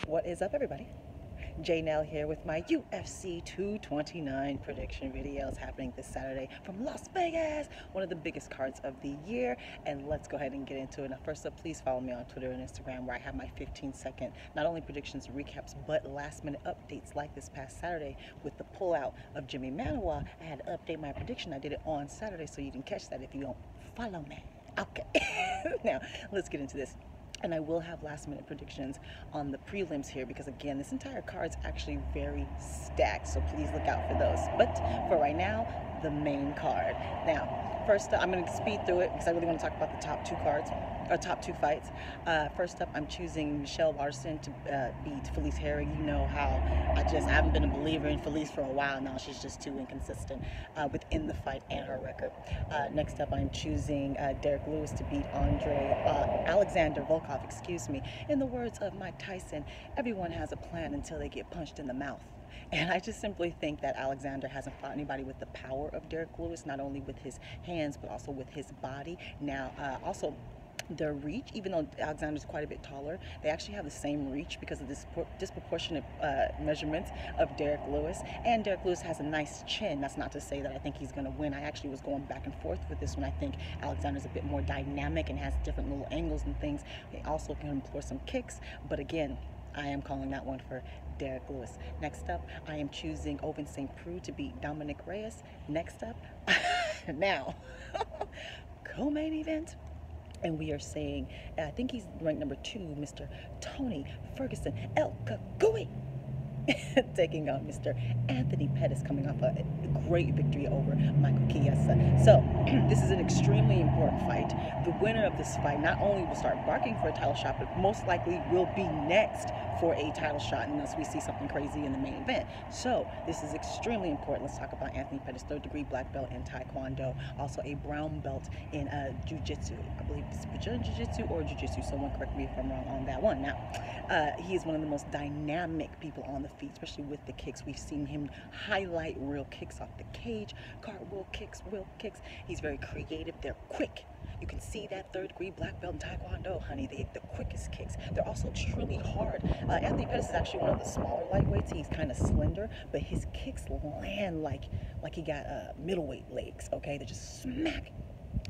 What is up, everybody? J Nell here with my UFC 229 prediction videos happening this Saturday from Las Vegas, one of the biggest cards of the year. And let's go ahead and get into it. Now, first up, please follow me on Twitter and Instagram, where I have my 15-second not only predictions and recaps, but last-minute updates like this past Saturday with the pullout of Jimmy Manuwa. I had to update my prediction. I did it on Saturday, so you can catch that if you don't follow me. Okay. Now, let's get into this. And I will have last-minute predictions on the prelims here because, again, this entire card is actually very stacked, so please look out for those. But for right now, the main card. Now, first up, I'm going to speed through it because I really want to talk about the top two cards, or top two fights. First up, I'm choosing Michelle Larson to beat Felice Herrig. You know how I haven't been a believer in Felice for a while now. She's just too inconsistent within the fight and her record. Next up, I'm choosing Derek Lewis to beat Alexander Volkov, excuse me. In the words of Mike Tyson, everyone has a plan until they get punched in the mouth. And I just simply think that Alexander hasn't fought anybody with the power of Derek Lewis, not only with his hands, but also with his body. Now, also, their reach, even though Alexander's quite a bit taller, they actually have the same reach because of this disproportionate measurements of Derek Lewis. And Derek Lewis has a nice chin. That's not to say that I think he's going to win. I actually was going back and forth with this one. I think Alexander's a bit more dynamic and has different little angles and things. He also can employ some kicks, but again, I am calling that one for Derek Lewis. Next up, I am choosing Ovince St. Preux to beat Dominic Reyes. Next up, now, co-main event. And we are saying, I think he's ranked number 2, Mr. Tony Ferguson El Kagui, taking on Mr. Anthony Pettis, coming off a great victory over Michael Chiesa. So this is an extremely important fight. The winner of this fight not only will start barking for a title shot, but most likely will be next for a title shot unless we see something crazy in the main event. So this is extremely important. Let's talk about Anthony Pettis, 3rd-degree black belt in Taekwondo, also a brown belt in Jiu-Jitsu. I believe it's Brazilian Jiu-Jitsu or Jiu-Jitsu. Someone correct me if I'm wrong on that one. Now, he is one of the most dynamic people on the feet, especially with the kicks. We've seen him highlight real kicks off the cage, cartwheel kicks, wheel kicks. He's very creative. They're quick. You can see that 3rd-degree black belt in Taekwondo, honey. The quickest kicks. They're also extremely hard. Anthony Pettis is actually one of the smaller lightweights. He's kind of slender, but his kicks land like he got middleweight legs, okay? They just smack.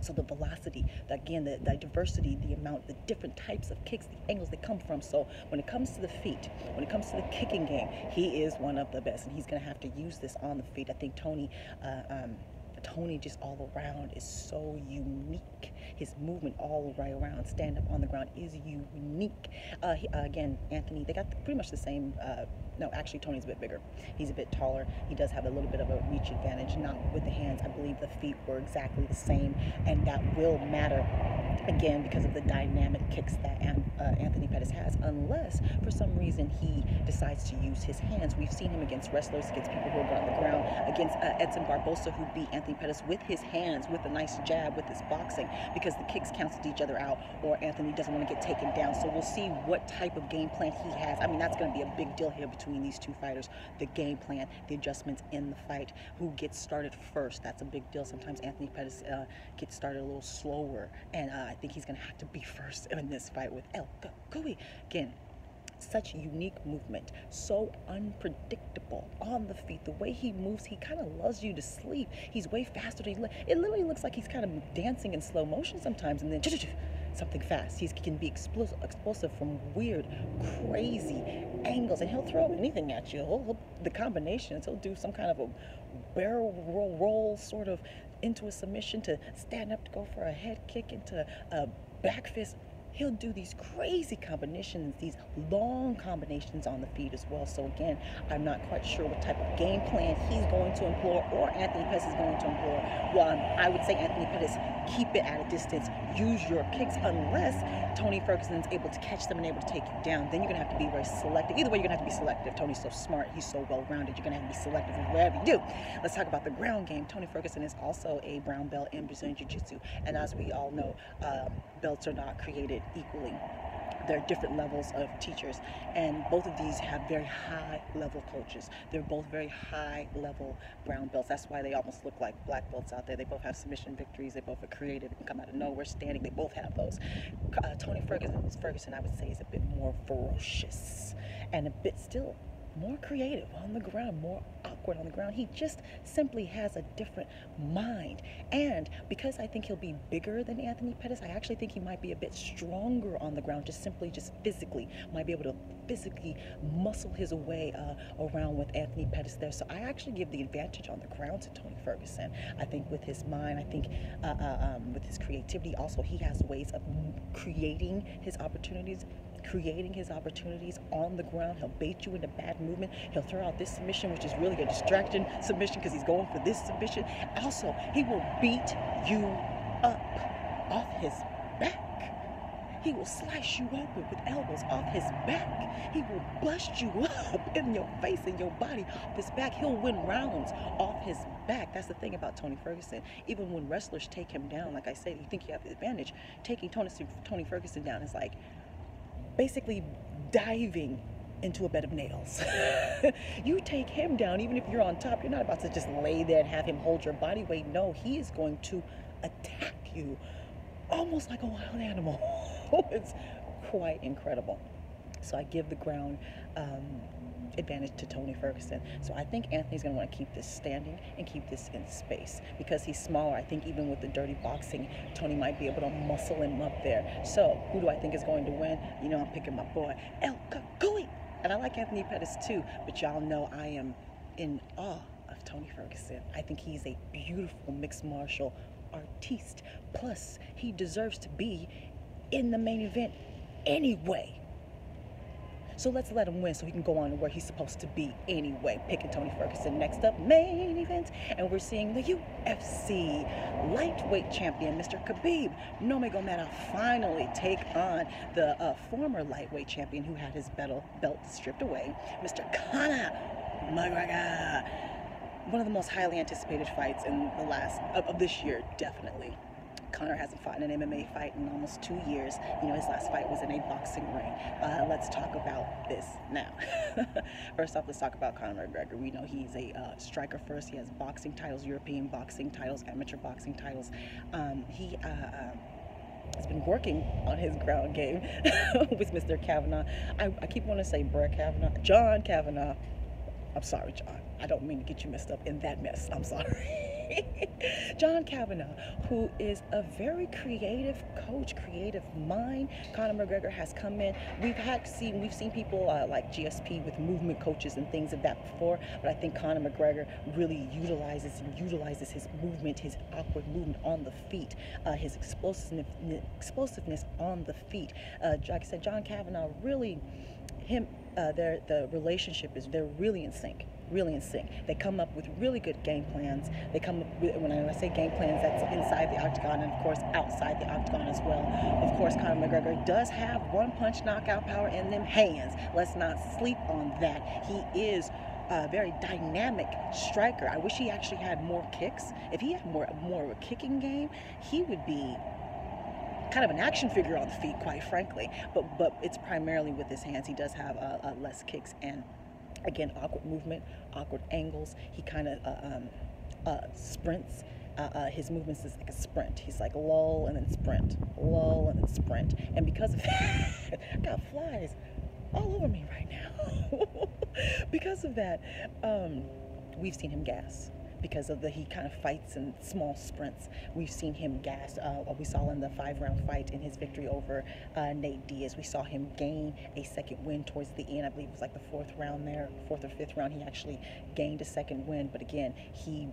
So the velocity, again, the diversity, the amount, the different types of kicks, the angles they come from. So when it comes to the feet, when it comes to the kicking game, he is one of the best, and he's going to have to use this on the feet. I think Tony just all around is so unique. His movement all right around, stand up on the ground, is unique. Again, Anthony, they got pretty much the same. No, actually, Tony's a bit bigger. He's a bit taller. He does have a little bit of a reach advantage, not with the hands. I believe the feet were exactly the same, and that will matter, again, because of the dynamic kicks that Anthony Pettis has, unless for some reason he decides to use his hands. We've seen him against wrestlers, against people who are on the ground, against Edson Barbosa, who beat Anthony Pettis with his hands, with a nice jab, with his boxing, because the kicks canceled each other out, or Anthony doesn't want to get taken down. So we'll see what type of game plan he has. I mean, that's going to be a big deal here between these two fighters. The game plan, the adjustments in the fight, who gets started first. That's a big deal. Sometimes Anthony Pettis gets started a little slower, and I think he's going to have to be first in this fight with El Kagui. Again, such unique movement, so unpredictable on the feet. The way he moves, he kind of lulls you to sleep. He's way faster. It literally looks like he's kind of dancing in slow motion sometimes, and then something fast. He can be explosive from weird, crazy angles, and he'll throw anything at you. The combinations, he'll do some kind of a barrel roll sort of into a submission to stand up to go for a head kick into a back fist. He'll do these crazy combinations, these long combinations on the feet as well. So again, I'm not quite sure what type of game plan he's going to employ or Anthony Pettis is going to employ. Well, I would say Anthony Pettis, keep it at a distance, use your kicks, unless Tony Ferguson is able to catch them and able to take you down. Then you're going to have to be very selective. Either way, you're going to have to be selective. Tony's so smart, he's so well-rounded, you're going to have to be selective in whatever you do. Let's talk about the ground game. Tony Ferguson is also a brown belt in Brazilian Jiu-Jitsu, and as we all know, belts are not created equally. They're different levels of teachers, and both of these have very high level coaches. They're both very high level brown belts. That's why they almost look like black belts out there. They both have submission victories. They both are creative and come out of nowhere standing. They both have those. Tony Ferguson, I would say, is a bit more ferocious and a bit still more creative on the ground, more awkward on the ground. He just simply has a different mind. And because I think he'll be bigger than Anthony Pettis, I actually think he might be a bit stronger on the ground, just physically, might be able to physically muscle his way around with Anthony Pettis there. So I actually give the advantage on the ground to Tony Ferguson. I think with his mind, I think with his creativity, also he has ways of creating his opportunities on the ground. He'll bait you into bad movement. He'll throw out this submission, which is really a distraction submission because he's going for this submission. Also, he will beat you up off his back. He will slice you open with elbows off his back. He will bust you up in your face and your body off his back. He'll win rounds off his back. That's the thing about Tony Ferguson. Even when wrestlers take him down, like I said, you think you have the advantage. Taking Tony Ferguson down is like basically diving into a bed of nails. You take him down, even if you're on top, you're not about to just lay there and have him hold your body weight. No, he is going to attack you almost like a wild animal. It's quite incredible. So I give the ground advantage to Tony Ferguson. So I think Anthony's going to want to keep this standing and keep this in space because he's smaller. I think even with the dirty boxing, Tony might be able to muscle him up there. So who do I think is going to win? You know, I'm picking my boy El Cucuy. And I like Anthony Pettis too, but y'all know I am in awe of Tony Ferguson. I think he's a beautiful mixed martial artiste. Plus, he deserves to be in the main event anyway. So let's let him win so he can go on to where he's supposed to be anyway. Picking Tony Ferguson. Next up, main event. And we're seeing the UFC lightweight champion, Mr. Khabib Nurmagomedov, finally take on the former lightweight champion who had his belt stripped away, Mr. Conor McGregor. One of the most highly anticipated fights in the last of this year, definitely. Conor hasn't fought in an MMA fight in almost 2 years. You know, his last fight was in a boxing ring. Let's talk about this now. First off, let's talk about Conor McGregor. We know he's a striker first. He has boxing titles, European boxing titles, amateur boxing titles. He has been working on his ground game with Mr. Kavanaugh. I keep wanting to say Brett Kavanaugh. John Kavanaugh. I'm sorry, John. I don't mean to get you messed up in that mess. I'm sorry. John Kavanaugh, who is a very creative coach, creative mind. Conor McGregor has come in. We've seen people like GSP with movement coaches and things of that before, but I think Conor McGregor really utilizes his movement, his awkward movement on the feet, his explosiveness on the feet. Like I said, John Kavanaugh really, the relationship is, they're really in sync. They come up with really good game plans. They come up with, when I say game plans, that's inside the octagon and of course outside the octagon as well. Of course, Conor McGregor does have one-punch knockout power in them hands. Let's not sleep on that. He is a very dynamic striker. I wish he actually had more kicks. If he had more of a kicking game, he would be kind of an action figure on the feet, quite frankly. But it's primarily with his hands. He does have less kicks and, again, awkward movement, awkward angles. He kind of sprints. His movements is like a sprint. He's like lull and then sprint, lull and then sprint. And because of that, I got flies all over me right now. Because of that, we've seen him gas. Because of he kind of fights in small sprints. We've seen him gas. We saw in the 5-round fight in his victory over Nate Diaz. We saw him gain a second win towards the end. I believe it was like the 4th round there, 4th or 5th round. He actually gained a second win. But again, he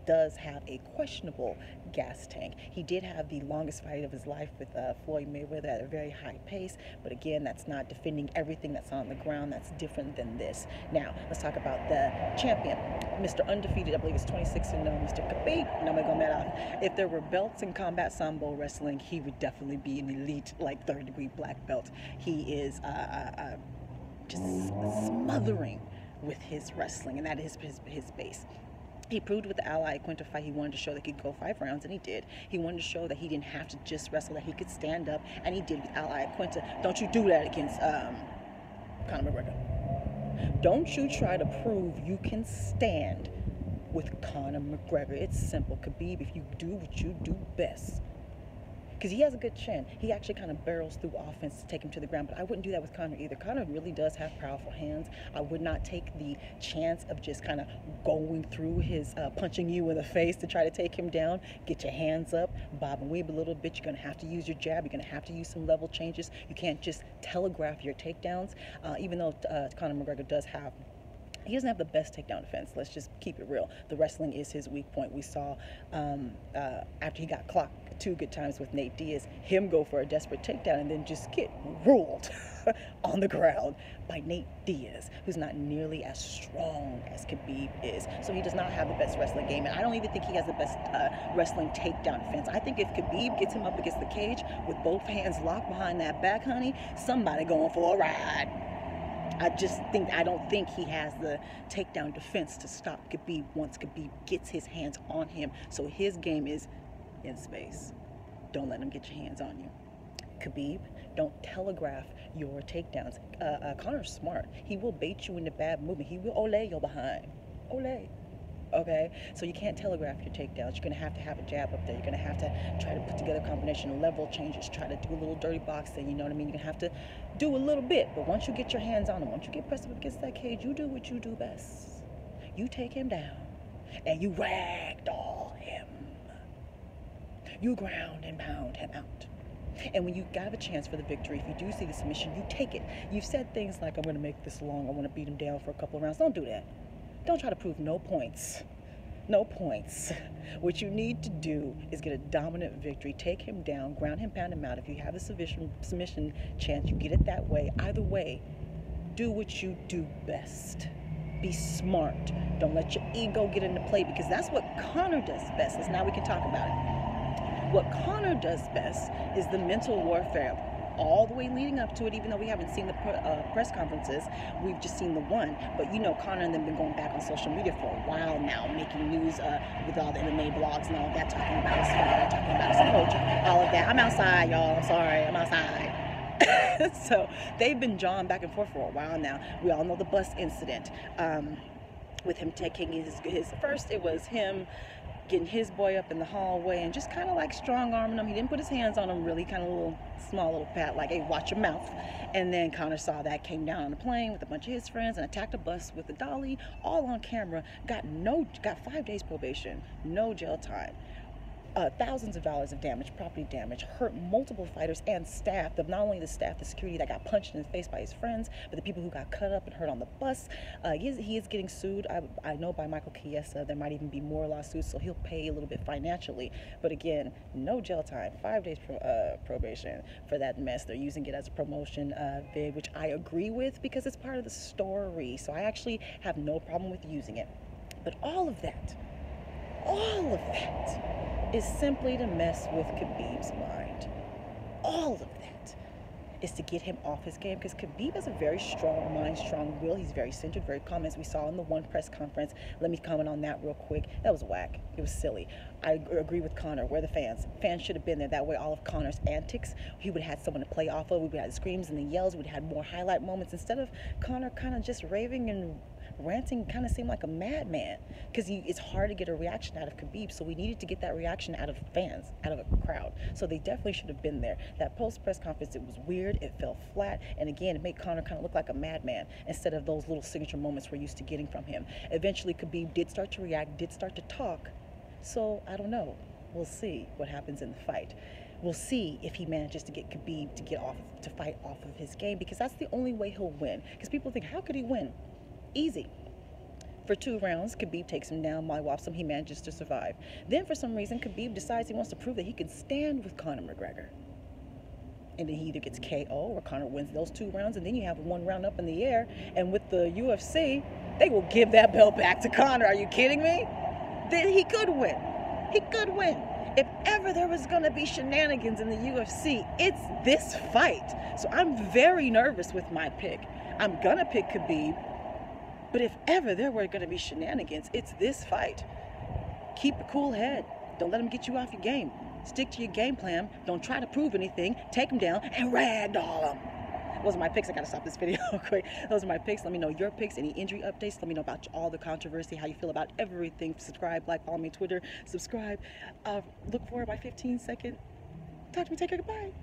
does have a questionable gas tank. He did have the longest fight of his life with Floyd Mayweather at a very high pace, but again, that's not defending everything that's on the ground. That's different than this. Now, let's talk about the champion, Mr. Undefeated. I believe it's 26-0, Mr. Khabib Nurmagomedov. If there were belts in combat sambo wrestling, he would definitely be an elite, like 3rd-degree black belt. He is just smothering with his wrestling, and that is his base. He proved with the Ally Quinta fight he wanted to show that he could go 5 rounds, and he did. He wanted to show that he didn't have to just wrestle, that he could stand up, and he did with Ally Quinta. Don't you do that against Conor McGregor. Don't you try to prove you can stand with Conor McGregor. It's simple. Khabib, if you do what you do best, because he has a good chin. He actually kind of barrels through offense to take him to the ground, but I wouldn't do that with Conor either. Conor really does have powerful hands. I would not take the chance of just kind of going through his, punching you in the face to try to take him down. Get your hands up, bob and weave a little bit. You're going to have to use your jab. You're going to have to use some level changes. You can't just telegraph your takedowns, even though Conor McGregor does have, he doesn't have the best takedown defense. Let's just keep it real. The wrestling is his weak point. We saw after he got clocked 2 good times with Nate Diaz, him go for a desperate takedown and then just get ruled on the ground by Nate Diaz, who's not nearly as strong as Khabib is. So he does not have the best wrestling game, and I don't even think he has the best wrestling takedown defense. I think if Khabib gets him up against the cage with both hands locked behind that back, honey, somebody going for a ride. I don't think he has the takedown defense to stop Khabib once Khabib gets his hands on him. So his game is in space. Don't let him get your hands on you. Khabib, don't telegraph your takedowns. Conor's smart. He will bait you into bad movement. He will ole your behind. Ole. Okay? So you can't telegraph your takedowns. You're going to have a jab up there. You're going to have to try to put together a combination of level changes, try to do a little dirty boxing, you know what I mean? You're going to have to do a little bit. But once you get your hands on him, once you get pressed up against that cage, you do what you do best. You take him down, and you ragdoll him. You ground and pound him out. And when you got a chance for the victory, if you do see the submission, you take it. You've said things like, I'm going to make this long, I want to beat him down for a couple of rounds. Don't do that. Don't try to prove no points. No points. What you need to do is get a dominant victory. Take him down, ground him, pound him out. If you have a submission chance, you get it that way. Either way, do what you do best. Be smart. Don't let your ego get into play, because that's what Conor does best. Now we can talk about it. What Conor does best is the mental warfare. All the way leading up to it, even though we haven't seen the press conferences, we've just seen the one. But you know, Conor and them been going back on social media for a while now, making news with all the MMA blogs and all of that, talking about his father, talking about his coach, all of that. I'm outside, y'all. I'm sorry, I'm outside. So they've been jawing back and forth for a while now. We all know the bus incident with him taking his first. It was him getting his boy up in the hallway and just kind of like strong-arming him. He didn't put his hands on him, really, kind of a little small little pat, like, hey, watch your mouth. And then Conor saw that, came down on the plane with a bunch of his friends and attacked a bus with a dolly, all on camera. Got 5 days probation, no jail time. Thousands of dollars of damage, property damage, hurt multiple fighters and staff. Not only the staff, the security that got punched in the face by his friends, but the people who got cut up and hurt on the bus. He is getting sued. I know by Michael Chiesa there might even be more lawsuits, so he'll pay a little bit financially. But again, no jail time, 5 days probation for that mess. They're using it as a promotion vid, which I agree with because it's part of the story. So I actually have no problem with using it. But all of that is simply to mess with Khabib's mind. All of that is to get him off his game, because Khabib has a very strong mind, strong will. He's very centered, very calm, as we saw in the one press conference. Let me comment on that real quick. That was whack. It was silly. I agree with Conor. Where are the fans? Fans should have been there. That way all of Conor's antics, he would have had someone to play off of. We would have had the screams and the yells. We'd have had more highlight moments instead of Conor kind of just raving and ranting. Kind of seemed like a madman, because it's hard to get a reaction out of Khabib, so we needed to get that reaction out of fans, out of a crowd. So they definitely should have been there. That post-press conference, it was weird, it fell flat, and again, it made Conor kind of look like a madman instead of those little signature moments we're used to getting from him. Eventually, Khabib did start to react, did start to talk, so I don't know. We'll see what happens in the fight. We'll see if he manages to get Khabib to fight off of his game, because that's the only way he'll win. Because people think, how could he win? Easy. For 2 rounds, Khabib takes him down, mollywops him, he manages to survive. Then for some reason, Khabib decides he wants to prove that he can stand with Conor McGregor. And then he either gets KO or Conor wins those 2 rounds, and then you have 1 round up in the air. And with the UFC, they will give that belt back to Conor. Are you kidding me? Then he could win. He could win. If ever there was going to be shenanigans in the UFC, it's this fight. So I'm very nervous with my pick. I'm going to pick Khabib. But if ever there were going to be shenanigans, it's this fight. Keep a cool head. Don't let them get you off your game. Stick to your game plan. Don't try to prove anything. Take them down and ragdoll them. Those are my picks. I gotta stop this video real quick. Those are my picks. Let me know your picks, any injury updates. Let me know about all the controversy, how you feel about everything. Subscribe, like, follow me on Twitter. Subscribe. Look for my 15-second. Talk to me. Take care. Goodbye.